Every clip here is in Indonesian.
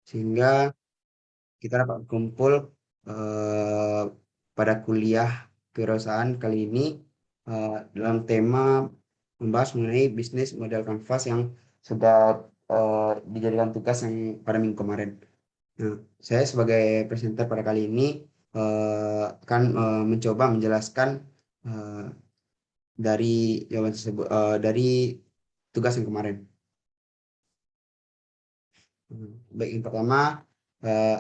sehingga kita dapat berkumpul pada kuliah kewirausahaan kali ini dalam tema membahas mengenai bisnis model kanvas yang sudah dijadikan tugas yang pada minggu kemarin. Nah, saya sebagai presenter pada kali ini akan mencoba menjelaskan eh, dari jawaban tersebut dari tugas yang kemarin. Baik, yang pertama,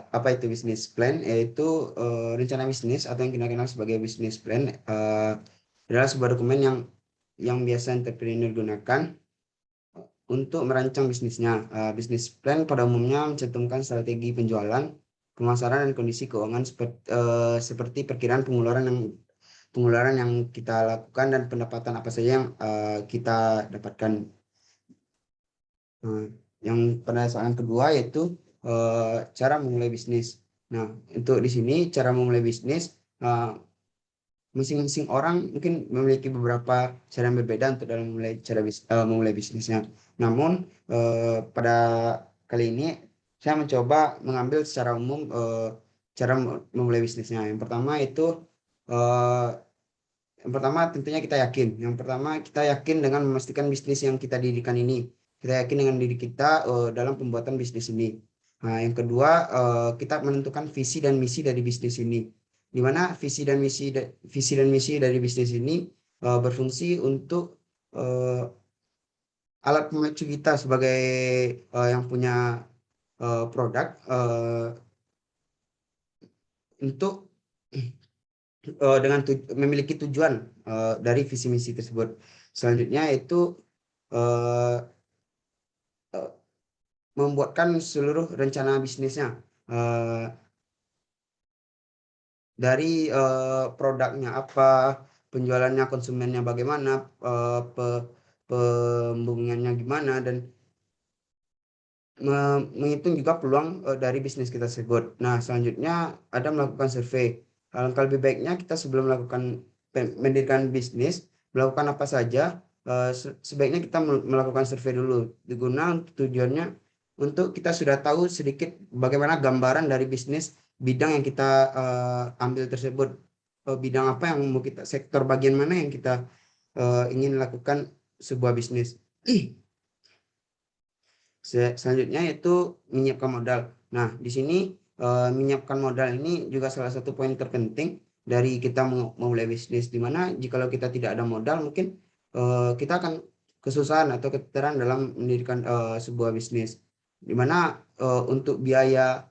apa itu bisnis plan? Yaitu rencana bisnis atau yang kita kenal sebagai bisnis plan adalah sebuah dokumen yang biasa entrepreneur gunakan untuk merancang bisnisnya. Bisnis plan pada umumnya mencantumkan strategi penjualan, pemasaran, dan kondisi keuangan seperti perkiraan pengeluaran yang kita lakukan dan pendapatan apa saja yang kita dapatkan. Nah, yang permasalahan kedua yaitu cara memulai bisnis. Nah, untuk di sini cara memulai bisnis eh, masing-masing orang mungkin memiliki beberapa cara yang berbeda untuk dalam memulai bisnisnya. Namun pada kali ini saya mencoba mengambil secara umum cara memulai bisnisnya. Eh, yang pertama tentunya kita yakin. Yang pertama kita yakin dengan memastikan bisnis yang kita dirikan ini. Kita yakin dengan diri kita dalam pembuatan bisnis ini. Nah, yang kedua kita menentukan visi dan misi dari bisnis ini. Di mana visi dan misi dari bisnis ini berfungsi untuk eh, alat pemacu kita sebagai yang punya produk untuk dengan memiliki tujuan dari visi misi tersebut. Selanjutnya itu eh, eh, membuatkan seluruh rencana bisnisnya eh, dari produknya apa, penjualannya, konsumennya bagaimana, pembumiannya gimana, dan menghitung juga peluang dari bisnis kita tersebut. Nah, selanjutnya ada melakukan survei. Alangkah lebih baiknya kita sebelum melakukan mendirikan bisnis, melakukan apa saja, sebaiknya kita melakukan survei dulu. Diguna tujuannya untuk kita sudah tahu sedikit bagaimana gambaran dari bisnis bidang yang kita ambil tersebut. Bidang apa yang mau kita, sektor bagian mana yang kita ingin lakukan sebuah bisnis. Selanjutnya itu menyiapkan modal. Nah, di sini menyiapkan modal ini juga salah satu poin terpenting dari kita memulai bisnis. Di mana jikalau kita tidak ada modal, mungkin kita akan kesusahan atau keteteran dalam mendirikan sebuah bisnis. Di mana untuk biaya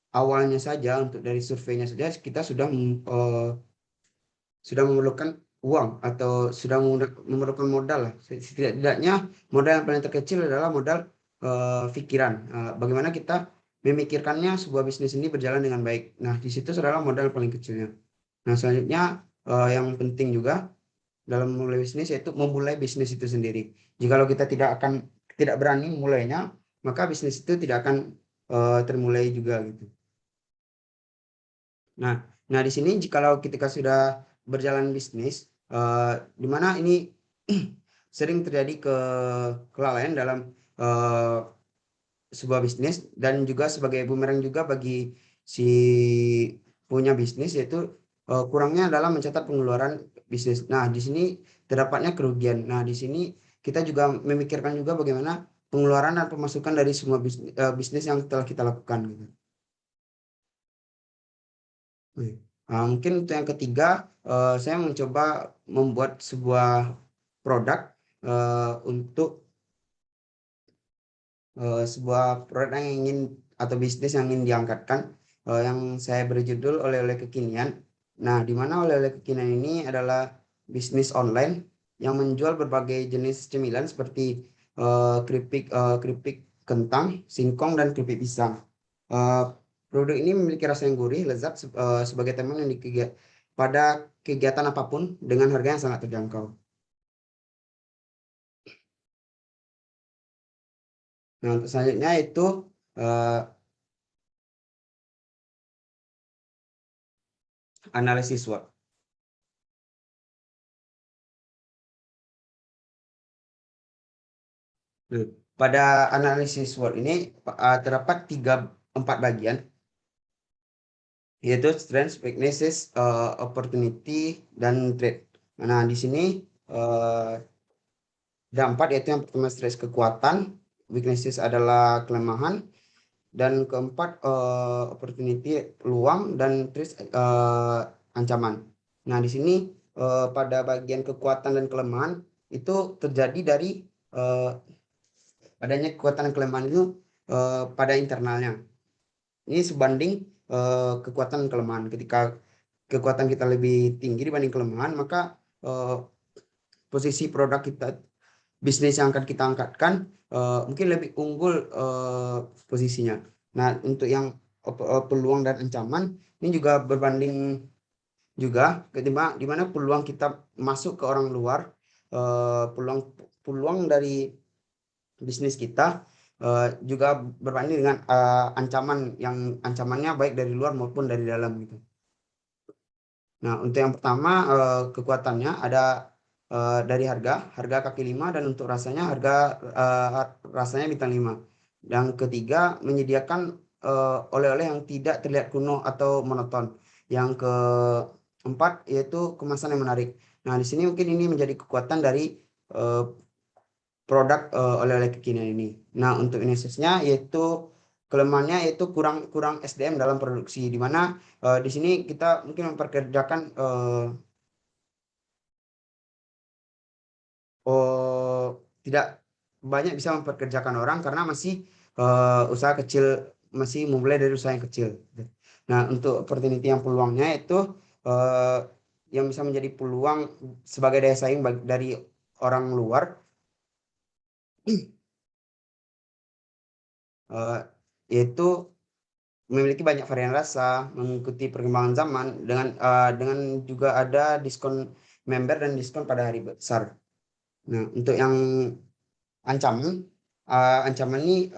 awalnya saja, untuk dari surveinya saja, kita sudah memerlukan uang atau sudah memerlukan modal lah. Setidaknya modal yang paling terkecil adalah modal pikiran. Bagaimana kita memikirkannya sebuah bisnis ini berjalan dengan baik. Nah, di situ adalah modal paling kecilnya. Nah, selanjutnya yang penting juga dalam memulai bisnis yaitu memulai bisnis itu sendiri. Jikalau kita tidak berani memulainya, maka bisnis itu tidak akan termulai juga gitu. Nah, di sini jikalau ketika sudah berjalan bisnis, di mana ini sering terjadi kelalaian dalam eh, sebuah bisnis dan juga sebagai bumerang juga bagi si punya bisnis yaitu kurangnya adalah mencatat pengeluaran bisnis. Nah, di sini terdapatnya kerugian. Nah, di sini kita juga memikirkan juga bagaimana pengeluaran dan pemasukan dari semua bisnis yang telah kita lakukan gitu. Mungkin untuk yang ketiga, saya mencoba membuat sebuah produk untuk sebuah produk yang ingin atau bisnis yang ingin diangkatkan, yang saya beri judul oleh-oleh kekinian. Nah, di mana oleh-oleh kekinian ini adalah bisnis online yang menjual berbagai jenis cemilan seperti keripik kentang, singkong, dan keripik pisang. Eh, Produk ini memiliki rasa yang gurih, lezat sebagai teman yang pada kegiatan apapun dengan harga yang sangat terjangkau. Nah, untuk selanjutnya itu eh, analisis SWOT. Pada analisis SWOT ini terdapat tiga, 4 bagian, yaitu strengths, weaknesses, opportunity, dan threat. Nah, di sini ada 4, yaitu yang pertama strengths, kekuatan, weaknesses adalah kelemahan, dan keempat opportunity, peluang, dan threat ancaman. Nah, di sini pada bagian kekuatan dan kelemahan itu terjadi dari adanya kekuatan dan kelemahan itu pada internalnya. Ini sebanding kekuatan dan kelemahan. Ketika kekuatan kita lebih tinggi dibanding kelemahan, maka posisi produk kita, bisnis yang akan kita angkatkan mungkin lebih unggul posisinya. Nah, untuk yang peluang dan ancaman ini juga berbanding juga di mana peluang kita masuk ke orang luar, peluang peluang dari bisnis kita juga berbanding dengan ancaman yang ancamannya baik dari luar maupun dari dalam gitu. Nah, untuk yang pertama kekuatannya ada dari harga kaki 5, dan untuk rasanya rasanya bintang 5. Yang ketiga, menyediakan oleh-oleh yang tidak terlihat kuno atau monoton. Yang keempat yaitu kemasan yang menarik. Nah, di sini mungkin ini menjadi kekuatan dari produk oleh-oleh kekinian ini. Nah, untuk minusnya yaitu kelemahannya yaitu kurang SDM dalam produksi, di mana di sini kita mungkin memperkerjakan tidak banyak bisa memperkerjakan orang karena masih usaha kecil, masih memulai dari usaha yang kecil. Nah, untuk opportunity yang peluangnya itu yang bisa menjadi peluang sebagai daya saing dari orang luar, yaitu memiliki banyak varian rasa, mengikuti perkembangan zaman, dengan juga ada diskon member dan diskon pada hari besar. Nah, untuk yang ancaman ini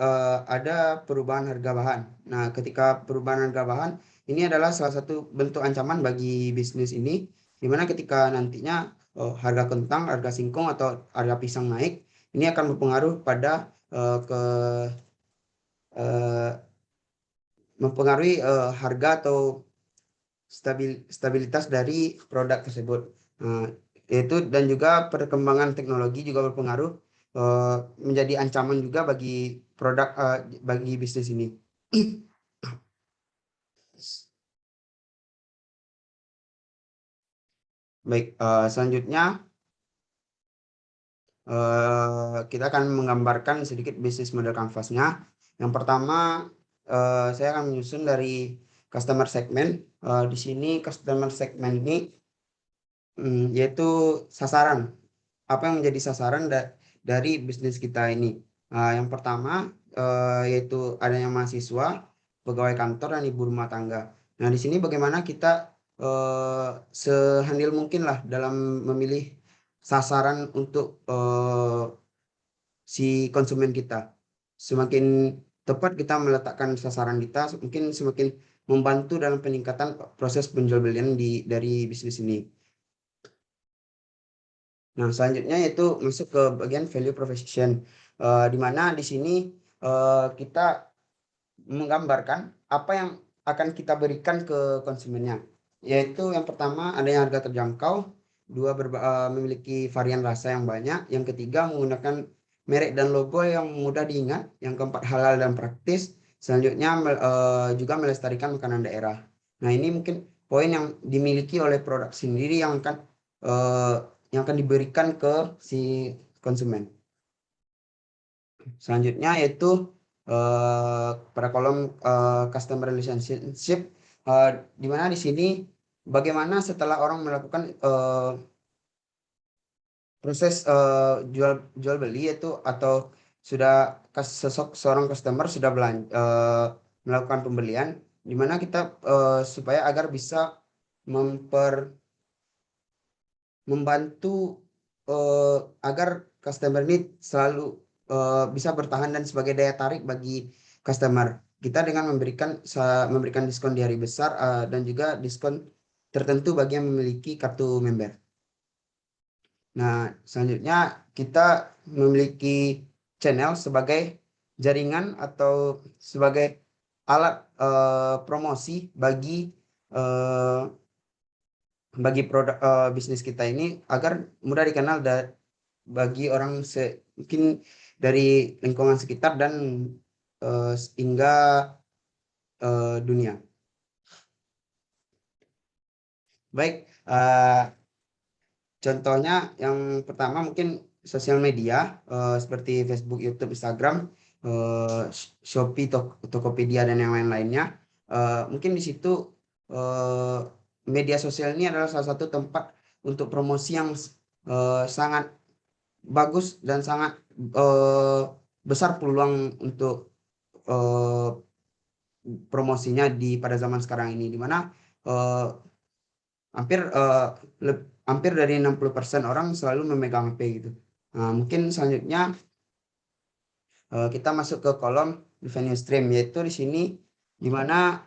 ada perubahan harga bahan. Nah, ketika perubahan harga bahan ini adalah salah satu bentuk ancaman bagi bisnis ini, di mana ketika nantinya harga kentang, harga singkong, atau harga pisang naik, ini akan berpengaruh pada eh, mempengaruhi harga atau stabilitas dari produk tersebut. Yaitu dan juga perkembangan teknologi juga berpengaruh, menjadi ancaman juga bagi produk, bagi bisnis ini. Baik, selanjutnya kita akan menggambarkan sedikit bisnis model kanvasnya. Yang pertama, saya akan menyusun dari customer segment. Di sini customer segment ini yaitu sasaran. Apa yang menjadi sasaran dari bisnis kita ini? Yang pertama yaitu adanya mahasiswa, pegawai kantor, dan ibu rumah tangga. Nah, di sini bagaimana kita sehandil mungkin lah dalam memilih sasaran untuk si konsumen kita. Semakin tepat kita meletakkan sasaran kita, mungkin semakin membantu dalam peningkatan proses penjualbelian dari bisnis ini. Nah, selanjutnya yaitu masuk ke bagian value proposition, di mana di sini kita menggambarkan apa yang akan kita berikan ke konsumennya. Yaitu yang pertama adanya harga terjangkau, dua memiliki varian rasa yang banyak, yang ketiga menggunakan merek dan logo yang mudah diingat, yang keempat halal dan praktis, selanjutnya juga melestarikan makanan daerah. Nah, ini mungkin poin yang dimiliki oleh produk sendiri eh, yang akan diberikan ke si konsumen. Selanjutnya yaitu pada kolom customer relationship, di mana di sini bagaimana setelah orang melakukan proses jual beli itu, atau sudah seorang customer sudah melakukan pembelian, di mana kita supaya agar bisa membantu eh, agar customer ini selalu bisa bertahan dan sebagai daya tarik bagi customer kita dengan memberikan diskon di hari besar, dan juga diskon tertentu bagi yang memiliki kartu member. Nah, selanjutnya kita memiliki channel sebagai jaringan atau sebagai alat promosi bagi produk bisnis kita ini agar mudah dikenal bagi orang mungkin dari lingkungan sekitar dan hingga dunia. Baik, contohnya yang pertama mungkin sosial media seperti Facebook, YouTube, Instagram, Shopee, Tokopedia dan yang lain-lainnya. Mungkin di situ media sosial ini adalah salah satu tempat untuk promosi yang sangat bagus dan sangat besar peluang untuk promosinya pada zaman sekarang ini, di mana hampir hampir dari 60% orang selalu memegang HP gitu. Nah, mungkin selanjutnya kita masuk ke kolom revenue stream, yaitu di sini di mana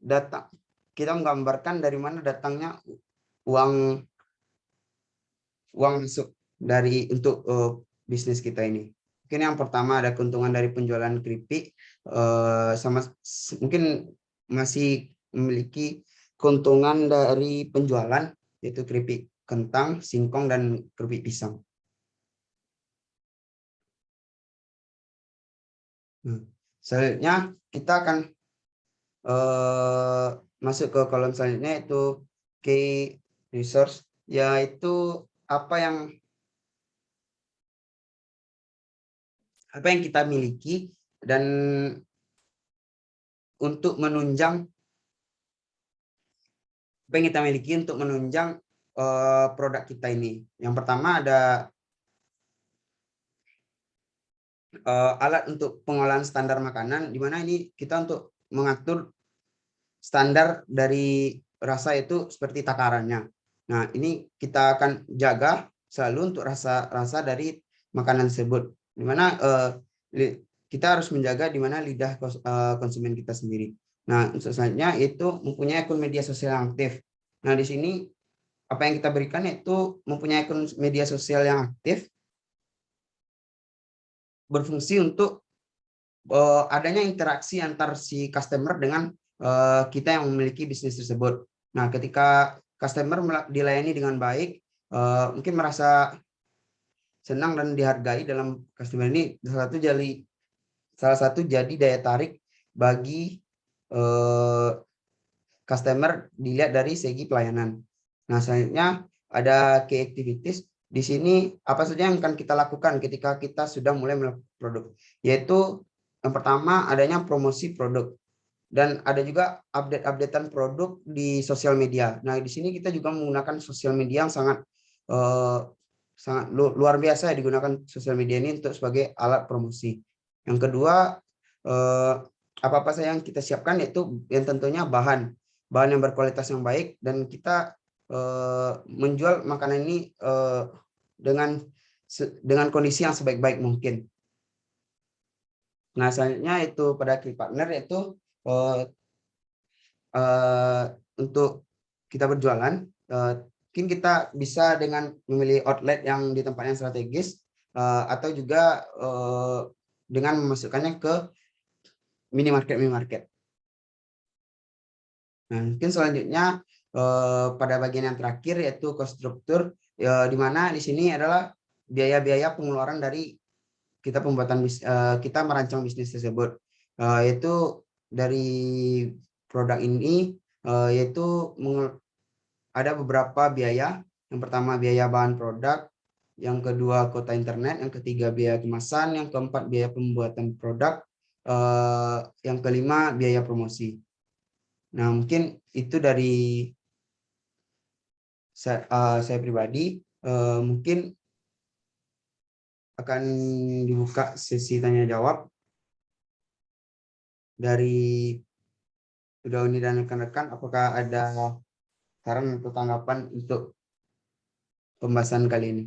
data kita menggambarkan dari mana datangnya uang masuk untuk bisnis kita ini. Mungkin yang pertama ada keuntungan dari penjualan keripik, mungkin masih memiliki keuntungan dari penjualan, yaitu keripik kentang, singkong, dan keripik pisang. Selanjutnya kita akan masuk ke kolom selanjutnya, yaitu key resource, yaitu apa yang kita miliki dan untuk menunjang produk kita ini. Yang pertama ada alat untuk pengolahan standar makanan, di mana ini kita untuk mengatur standar dari rasa itu seperti takarannya. Nah, ini kita akan jaga selalu untuk rasa dari makanan tersebut, di mana kita harus menjaga di mana lidah konsumen kita sendiri. Nah, selanjutnya itu mempunyai akun media sosial yang aktif. Nah, di sini apa yang kita berikan yaitu mempunyai akun media sosial yang aktif, berfungsi untuk adanya interaksi antar si customer dengan kita yang memiliki bisnis tersebut. Nah, ketika customer dilayani dengan baik, mungkin merasa senang dan dihargai dalam customer ini, salah satu jadi daya tarik bagi customer dilihat dari segi pelayanan. Nah, selanjutnya ada key activities. Di sini apa saja yang akan kita lakukan ketika kita sudah mulai melakukan produk, yaitu yang pertama adanya promosi produk, dan ada juga update-updatean produk di sosial media. Nah, di sini kita juga menggunakan sosial media yang sangat luar biasa ya, digunakan sosial media ini untuk sebagai alat promosi. Yang kedua, apa-apa saja yang kita siapkan, yaitu yang tentunya bahan yang berkualitas yang baik, dan kita menjual makanan ini dengan kondisi yang sebaik-baik mungkin. Nah, selanjutnya itu pada key partner, yaitu untuk kita berjualan, mungkin kita bisa dengan memilih outlet yang di tempat yang strategis, atau juga dengan memasukkannya ke minimarket. Nah, mungkin selanjutnya pada bagian yang terakhir, yaitu cost structure, di mana di sini adalah biaya-biaya pengeluaran dari kita merancang bisnis tersebut, yaitu dari produk ini, yaitu ada beberapa biaya. Yang pertama biaya bahan produk, yang kedua kuota internet, yang ketiga biaya kemasan, yang keempat biaya pembuatan produk, yang kelima biaya promosi. Nah, mungkin itu dari saya pribadi. Mungkin akan dibuka sesi tanya jawab dari Dauni dan rekan-rekan. Apakah ada saran atau tanggapan untuk pembahasan kali ini?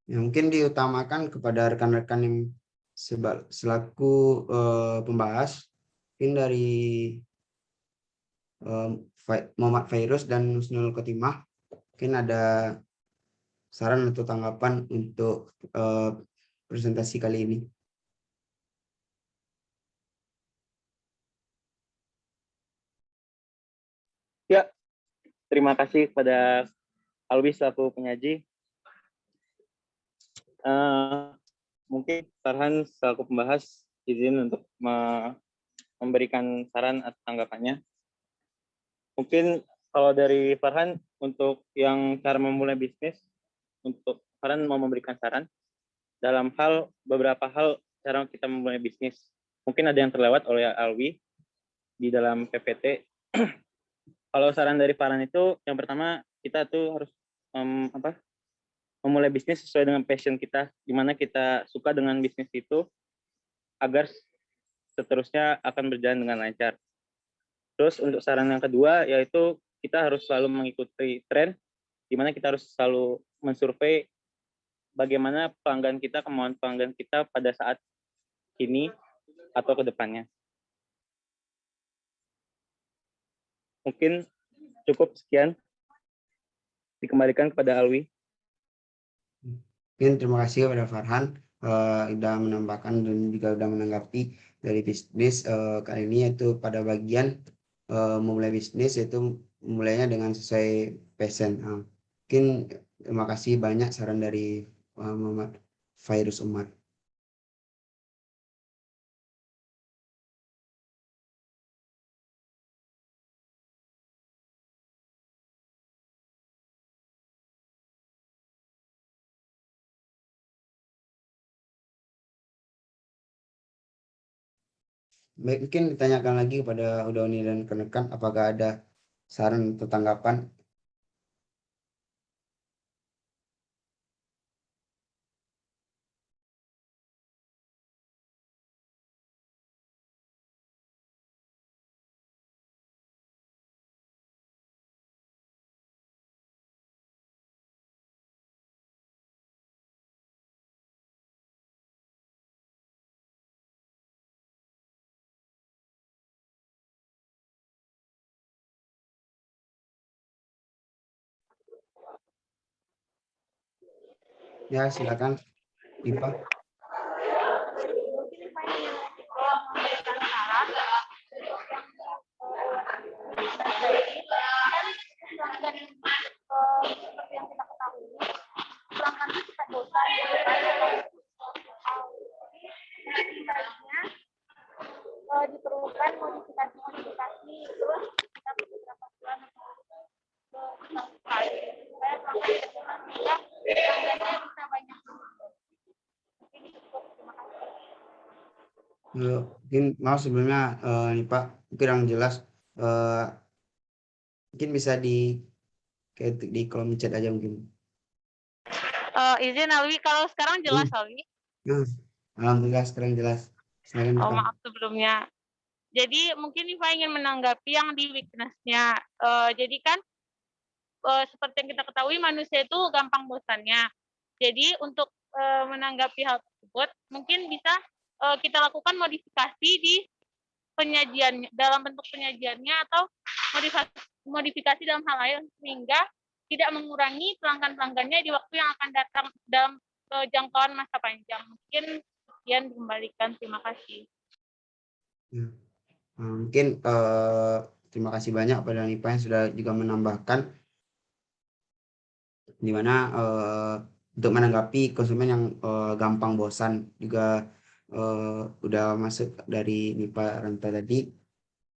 Ya, mungkin diutamakan kepada rekan-rekan yang selaku pembahas, mungkin dari Muhammad Fairuz dan Husnul Khotimah, mungkin ada saran atau tanggapan untuk presentasi kali ini. Ya, terima kasih kepada Alwi selaku penyaji. Mungkin Farhan selaku pembahas izin untuk memberikan saran atau tanggapannya. Mungkin kalau dari Farhan untuk yang cara memulai bisnis, untuk Farhan mau memberikan saran dalam beberapa hal cara kita memulai bisnis. Mungkin ada yang terlewat oleh Alwi di dalam PPT. Kalau saran dari Farhan itu, yang pertama kita tuh harus memulai bisnis sesuai dengan passion kita, di mana kita suka dengan bisnis itu, agar seterusnya akan berjalan dengan lancar. Terus untuk saran yang kedua, yaitu kita harus selalu mengikuti tren, di mana kita harus selalu mensurvei bagaimana pelanggan kita, kemauan pelanggan kita pada saat ini atau ke depannya. Mungkin cukup sekian. Dikembalikan kepada Alwi. Mungkin terima kasih kepada Farhan sudah menambahkan dan juga sudah menanggapi dari bisnis kali ini, yaitu pada bagian memulai bisnis, yaitu mulainya dengan sesuai passion. Mungkin terima kasih banyak saran dari Muhammad Fairuz Umar. Baik, mungkin ditanyakan lagi kepada Udauni dan rekan-rekan, apakah ada saran atau tanggapan? Ya, silakan, Dipa. Seperti yang kita ketahui, pelanggan itu kita bosan, diperlukan modifikasi, terus kita beberapa bulan supaya pelanggan pelanggannya bisa banyak. Ini cukup, terima kasih. Mungkin maaf sebelumnya nih Pak, kurang jelas, mungkin bisa di kolom chat aja mungkin. Izin Alwi, kalau sekarang jelas Alwi? Alhamdulillah sekarang jelas. Silakan, Pak. Maaf sebelumnya. Jadi mungkin Iva ingin menanggapi yang di weakness-nya. Jadi kan seperti yang kita ketahui manusia itu gampang bosannya. Jadi untuk menanggapi hal tersebut mungkin bisa kita lakukan modifikasi di penyajiannya, dalam bentuk penyajiannya, atau modifikasi dalam hal lain sehingga tidak mengurangi pelanggan-pelanggannya di waktu yang akan datang dalam jangkauan masa panjang. Mungkin sekian, dikembalikan. Terima kasih. Mungkin terima kasih banyak pada Nipa yang sudah juga menambahkan di mana untuk menanggapi konsumen yang gampang bosan juga udah masuk dari Nipa Ranta tadi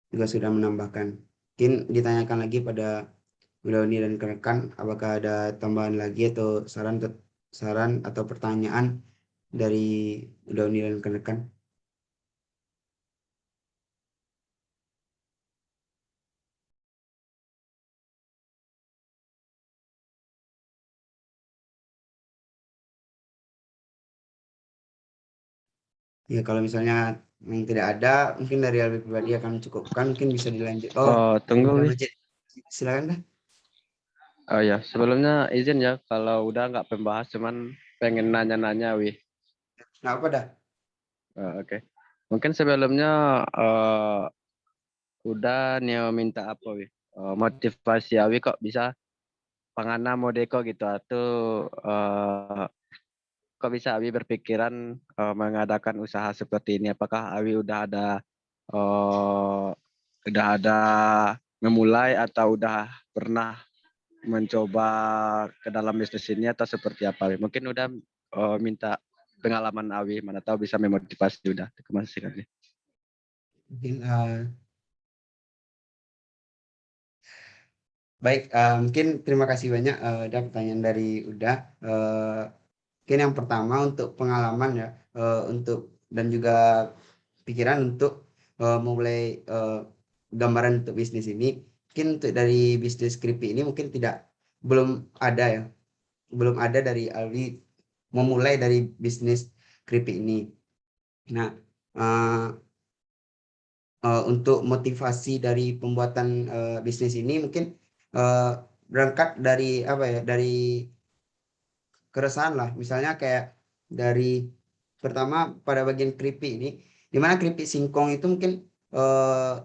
juga sudah menambahkan. Mungkin ditanyakan lagi pada Udauni dan rekan, apakah ada tambahan lagi atau saran atau pertanyaan dari Udauni dan rekan-rekan? Ya, kalau misalnya yang tidak ada, mungkin dari Alwi pribadi akan cukupkan, mungkin bisa dilanjut. Tunggu, Wi. Silakan dah. Oh ya, sebelumnya izin ya, kalau udah nggak pembahas, cuman pengen nanya-nanya, Wi. Nah, apa dah? Oke. Mungkin sebelumnya udah Neo minta apa, Wi? Motivasi Awi kok bisa pangana modeko gitu atau kok bisa Awi berpikiran mengadakan usaha seperti ini? Apakah Awi udah ada memulai atau udah pernah mencoba ke dalam bisnis ini atau seperti apa? Wi? Mungkin udah minta pengalaman Awi, mana tahu bisa memotivasi udah. Terima kasih kali. Mungkin baik, mungkin terima kasih banyak ada pertanyaan dari Uda. Mungkin yang pertama untuk pengalaman ya, untuk dan juga pikiran untuk memulai gambaran untuk bisnis ini. Mungkin untuk dari bisnis keripik ini mungkin belum ada ya, belum ada dari Alwi memulai dari bisnis keripik ini. Nah, untuk motivasi dari pembuatan bisnis ini mungkin berangkat dari apa ya, dari keresahan lah, misalnya kayak dari pertama pada bagian keripik ini, dimana keripik singkong itu mungkin eh,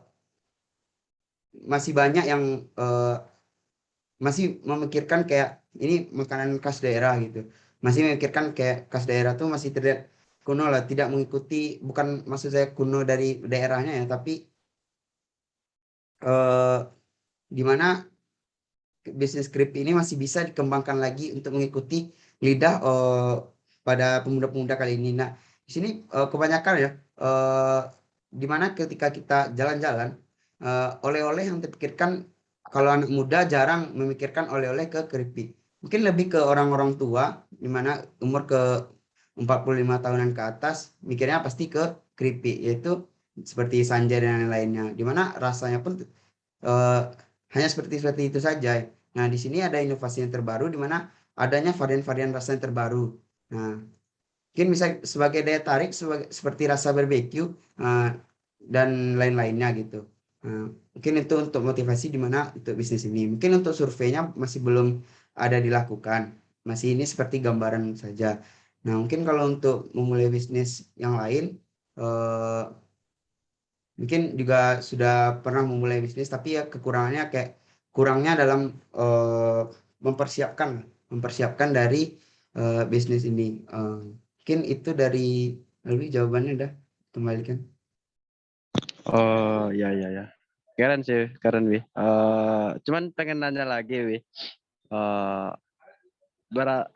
masih banyak yang masih memikirkan kayak ini makanan khas daerah gitu, masih memikirkan kayak khas daerah tuh masih terlihat kuno lah, tidak mengikuti, bukan maksud saya kuno dari daerahnya ya, tapi eh, dimana bisnis kripto ini masih bisa dikembangkan lagi untuk mengikuti lidah pada pemuda-pemuda kali ini. Nah, di sini kebanyakan ya, di mana ketika kita jalan-jalan, oleh-oleh yang terpikirkan kalau anak muda jarang memikirkan oleh-oleh ke keripik. Mungkin lebih ke orang-orang tua, di mana umur ke 45 tahunan ke atas, mikirnya pasti ke keripik, yaitu seperti Sanjay dan lain-lainnya. Di mana rasanya pun eh, hanya seperti itu saja. Nah, di sini ada inovasi yang terbaru di mana adanya varian-varian rasa yang terbaru. Nah, mungkin bisa sebagai daya tarik seperti rasa barbeque dan lain-lainnya gitu. Nah, mungkin itu untuk motivasi di mana untuk bisnis ini. Mungkin untuk surveinya masih belum ada dilakukan. Masih ini seperti gambaran saja. Nah, mungkin kalau untuk memulai bisnis yang lain, eh, mungkin juga sudah pernah memulai bisnis tapi ya kekurangannya kayak kurangnya dalam eh, mempersiapkan mempersiapkan dari bisnis ini. Mungkin itu dari lebih jawabannya udah kembalikan. Oh, ya ya ya. Keren sih, keren Wi. Cuman pengen nanya lagi Wi. Eh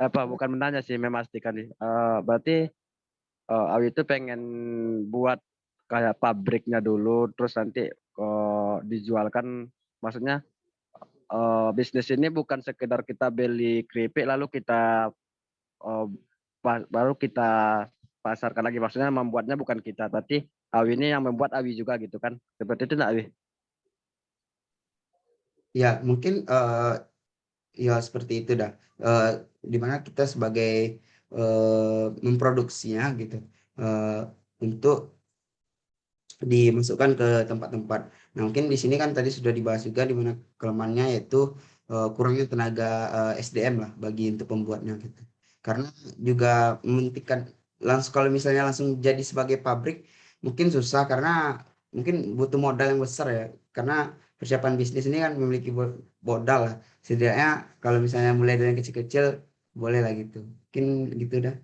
apa bukan menanya sih, memastikan nih. Berarti Awi itu pengen buat kayak pabriknya dulu, terus nanti dijualkan. Maksudnya bisnis ini bukan sekedar kita beli keripik lalu kita eh, baru kita pasarkan lagi. Maksudnya membuatnya bukan kita, berarti Awi ini yang membuat Awi juga gitu kan? Seperti itu nggak Awi? Ya mungkin ya seperti itu dah. Eh, Dimana kita sebagai memproduksinya gitu, eh, untuk dimasukkan ke tempat-tempat. Nah, mungkin di sini kan tadi sudah dibahas juga di mana kelemahannya yaitu kurangnya tenaga SDM lah bagi untuk pembuatnya gitu. Karena juga mementingkan langsung kalau misalnya langsung jadi sebagai pabrik mungkin susah karena mungkin butuh modal yang besar ya. Karena persiapan bisnis ini kan memiliki modal lah. Setidaknya kalau misalnya mulai dari yang kecil-kecil boleh lah gitu. Mungkin gitu dah.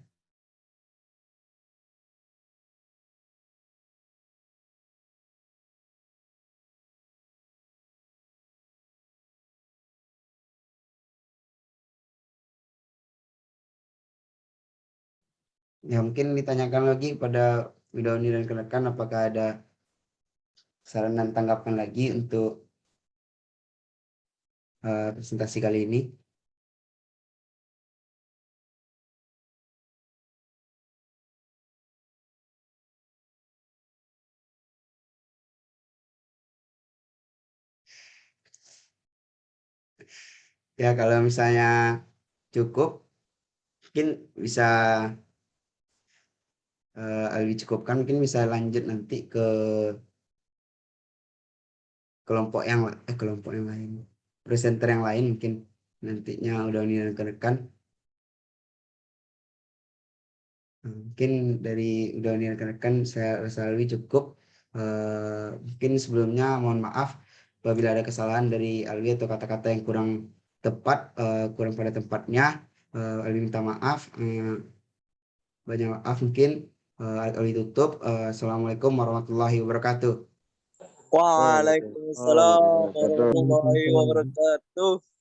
Ya mungkin ditanyakan lagi pada Widauni dan rekan apakah ada saran dan tanggapan lagi untuk presentasi kali ini. Ya kalau misalnya cukup, mungkin bisa Alwi cukupkan, mungkin bisa lanjut nanti ke kelompok yang lain, presenter yang lain mungkin nantinya udah nih rekan-rekan. Mungkin dari udah nih rekan-rekan saya rasa lebih cukup. Mungkin sebelumnya mohon maaf apabila ada kesalahan dari Alwi atau kata-kata yang kurang tepat, kurang pada tempatnya. Alwi minta maaf. Banyak maaf mungkin. Alwi tutup. Assalamualaikum warahmatullahi wabarakatuh. Waalaikumsalam warahmatullahi wabarakatuh.